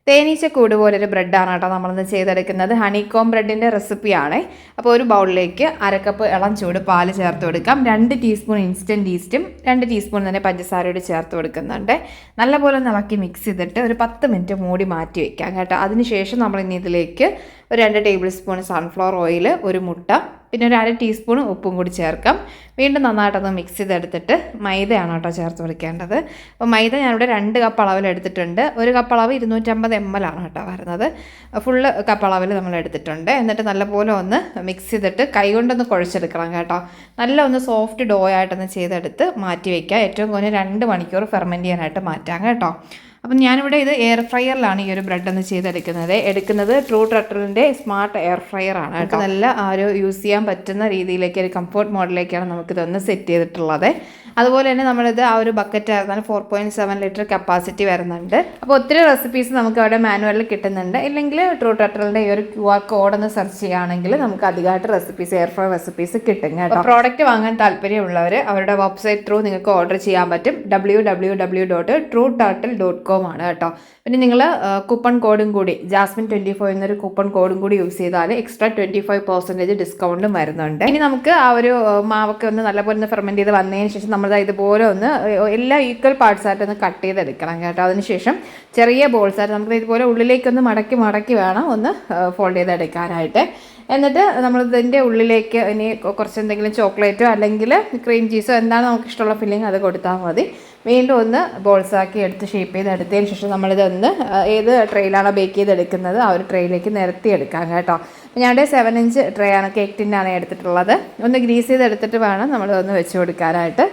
തേനീച്ചക്കൂട് പോലൊരു ബ്രെഡാണ് കേട്ടോ നമ്മളിന്ന് ചെയ്തെടുക്കുന്നത്. ഹണികോം ബ്രെഡിൻ്റെ റെസിപ്പിയാണ്. അപ്പോൾ ഒരു ബൗളിലേക്ക് 1/2 കപ്പ് ഇളം ചൂട് പാല് ചേർത്ത് കൊടുക്കാം. 2 ടീസ്പൂൺ ഇൻസ്റ്റൻറ്റ് ഈസ്റ്റും 2 ടീസ്പൂൺ തന്നെ പഞ്ചസാരയോട് ചേർത്ത് കൊടുക്കുന്നുണ്ട്. നല്ലപോലെ ഇളക്കി മിക്സ് ചെയ്തിട്ട് ഒരു 10 മിനിറ്റ് മൂടി മാറ്റി വയ്ക്കാം കേട്ടോ. അതിനുശേഷം നമ്മൾ ഇനി ഇതിലേക്ക് ഒരു 2 ടേബിൾ സ്പൂൺ സൺഫ്ലവർ ഓയിൽ, ഒരു മുട്ട, പിന്നെ ഒരു 1/2 ടീസ്പൂൺ ഉപ്പും കൂടി ചേർക്കാം. വീണ്ടും നന്നായിട്ടൊന്ന് മിക്സ് ചെയ്തെടുത്തിട്ട് മൈദയാണ് കേട്ടോ ചേർത്ത് കൊടുക്കേണ്ടത്. അപ്പോൾ മൈദ ഞാനിവിടെ 2 കപ്പ് അളവിൽ എടുത്തിട്ടുണ്ട്. 1 കപ്പ് അളവ് 250 ml ആണ് കേട്ടോ വരുന്നത്. ഫുള്ള് കപ്പ് അളവിൽ നമ്മൾ എടുത്തിട്ടുണ്ട്. എന്നിട്ട് നല്ലപോലെ ഒന്ന് മിക്സ് ചെയ്തിട്ട് കൈകൊണ്ടൊന്ന് കുഴച്ചെടുക്കണം കേട്ടോ. നല്ല ഒന്ന് സോഫ്റ്റ് ഡോ ആയിട്ടൊന്ന് ചെയ്തെടുത്ത് മാറ്റി വയ്ക്കുക. ഏറ്റവും കുറഞ്ഞ 2 മണിക്കൂർ ഫെർമെൻറ്റ് ചെയ്യാനായിട്ട് മാറ്റാം കേട്ടോ. അപ്പം ഞാനിവിടെ ഇത് എയർ ഫ്രയറിലാണ് ഈ ഒരു ബ്രെഡ് ഒന്ന് എടുക്കുന്നത് ട്രൂ ടർട്ടിലിൻ്റെ സ്മാർട്ട് എയർ ഫ്രയർ ആണ് കേട്ടോ. നല്ല ഒരു യൂസ് ചെയ്യാൻ പറ്റുന്ന രീതിയിലേക്ക് ഒരു കംഫർട്ട് മോഡിലേക്കാണ് നമുക്കിതൊന്ന് സെറ്റ് ചെയ്തിട്ടുള്ളത്. അതുപോലെ തന്നെ നമ്മളിത് ആ ഒരു ബക്കറ്റ് ആയിരുന്നാൽ 4.7 ലിറ്റർ കപ്പാസിറ്റി വരുന്നുണ്ട്. അപ്പോൾ ഒത്തിരി റെസിപ്പീസ് നമുക്ക് അവിടെ മാനുവലിൽ കിട്ടുന്നുണ്ട്. ഇല്ലെങ്കിൽ ട്രൂ ടർട്ടിലിൻ്റെ ഈ ഒരു QR കോഡ് ഒന്ന് സെർച്ച് ചെയ്യുകയാണെങ്കിൽ നമുക്ക് അധികമായിട്ട് റെസിപ്പീസ് എയർ ഫ്രയർ റെസിപ്പീസ് കിട്ടും കേട്ടോ. പ്രോഡക്റ്റ് വാങ്ങാൻ താല്പര്യമുള്ളവർ അവരുടെ വെബ്സൈറ്റ് ത്രൂ നിങ്ങൾക്ക് ഓർഡർ ചെയ്യാൻ പറ്റും. www.trueturtle.com ആണ് കേട്ടോ. പിന്നെ നിങ്ങൾ കൂപ്പൺ കോഡും കൂടി ജാസ്മിൻ 25 എന്നൊരു കൂപ്പൺ കോഡും കൂടി യൂസ് ചെയ്താൽ എക്സ്ട്രാ 25% ഡിസ്കൗണ്ടും വരുന്നുണ്ട്. ഇനി നമുക്ക് ആ ഒരു മാവൊക്കെ ഒന്ന് നല്ലപോലെ ഒന്ന് ഫെർമെൻറ്റ് ചെയ്ത് വന്നതിന് ശേഷം നമ്മൾ ഇതുപോലെ ഒന്ന് എല്ലാം ഈക്വൽ പാർട്സ് ആയിട്ട് ഒന്ന് കട്ട് ചെയ്തെടുക്കണം കേട്ടോ. അതിനുശേഷം ചെറിയ ബോൾസ് ആയിട്ട് നമുക്ക് ഇതുപോലെ ഉള്ളിലേക്കൊന്ന് മടക്കി വേണം ഒന്ന് ഫോൾഡ് ചെയ്തെടുക്കാനായിട്ട്. എന്നിട്ട് നമ്മൾ ഇതിൻ്റെ ഉള്ളിലേക്ക് ഇനി കുറച്ച് എന്തെങ്കിലും ചോക്ലേറ്റോ അല്ലെങ്കിൽ ക്രീം ചീസോ എന്താണ് നമുക്ക് ഇഷ്ടമുള്ള ഫില്ലിങ് അത് കൊടുത്താൽ മതി. വീണ്ടും ഒന്ന് ബോൾസാക്കി എടുത്ത് ഷേപ്പ് ചെയ്തെടുത്തതിന് ശേഷം നമ്മളിതൊന്ന് ഏത് ട്രെയിലാണോ ബേക്ക് ചെയ്തെടുക്കുന്നത് ആ ഒരു ട്രെയിലേക്ക് നിരത്തിയെടുക്കാം കേട്ടോ. ഞാനിവിടെ 7 ഇഞ്ച് ട്രേ ആണ്, കേക്ക് ടിന്നാണ് എടുത്തിട്ടുള്ളത്. ഒന്ന് ഗ്രീസ് ചെയ്തെടുത്തിട്ട് വേണം നമ്മളിതൊന്ന് വെച്ച് കൊടുക്കാനായിട്ട്.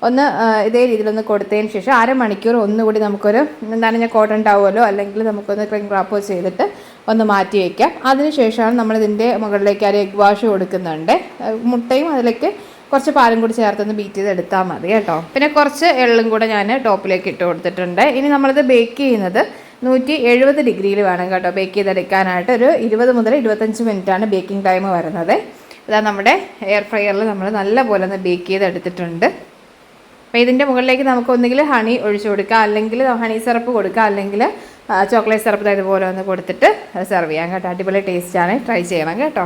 ഒന്ന് ഇതേ രീതിയിലൊന്ന് കൊടുത്തതിന് ശേഷം 1/2 മണിക്കൂർ ഒന്നുകൂടി നമുക്കൊരു ഞാൻ കോട്ടൺ ടവലോ അല്ലെങ്കിൽ നമുക്കൊന്ന് ക്രീം റാപ്പോ ചെയ്തിട്ട് ഒന്ന് മാറ്റി വയ്ക്കാം. അതിനുശേഷമാണ് നമ്മളിതിൻ്റെ മുകളിലേക്ക് ഒരു എഗ് വാഷ് കൊടുക്കുന്നുണ്ട്. മുട്ടയും അതിലേക്ക് കുറച്ച് പാലും കൂടി ചേർത്തൊന്ന് ബീറ്റ് ചെയ്ത് എടുത്താൽ മതി കേട്ടോ. പിന്നെ കുറച്ച് എള്ളും കൂടെ ഞാൻ ടോപ്പിലേക്ക് ഇട്ട് കൊടുത്തിട്ടുണ്ട്. ഇനി നമ്മളിത് ബേക്ക് ചെയ്യുന്നത് 170 ഡിഗ്രിയിൽ വേണം കേട്ടോ ബേക്ക് ചെയ്തെടുക്കാനായിട്ട്. ഒരു 20 മുതൽ 25 മിനിറ്റാണ് ബേക്കിംഗ് ടൈം വരുന്നത്. ഇതാ നമ്മുടെ എയർ ഫ്രയറിൽ നമ്മൾ നല്ലപോലെ ഒന്ന് ബേക്ക് ചെയ്തെടുത്തിട്ടുണ്ട്. അപ്പോൾ ഇതിൻ്റെ മുകളിലേക്ക് നമുക്ക് ഒന്നുകിൽ ഹണി ഒഴിച്ചു കൊടുക്കുക, അല്ലെങ്കിൽ ഹണി സിറപ്പ് കൊടുക്കുക, അല്ലെങ്കിൽ ചോക്ലേറ്റ് സിറപ്പ് ഇതുപോലെ ഒന്ന് കൊടുത്തിട്ട് സെർവ് ചെയ്യാം കേട്ടോ. അടിപൊളി ടേസ്റ്റാണ്, ട്രൈ ചെയ്യണം കേട്ടോ.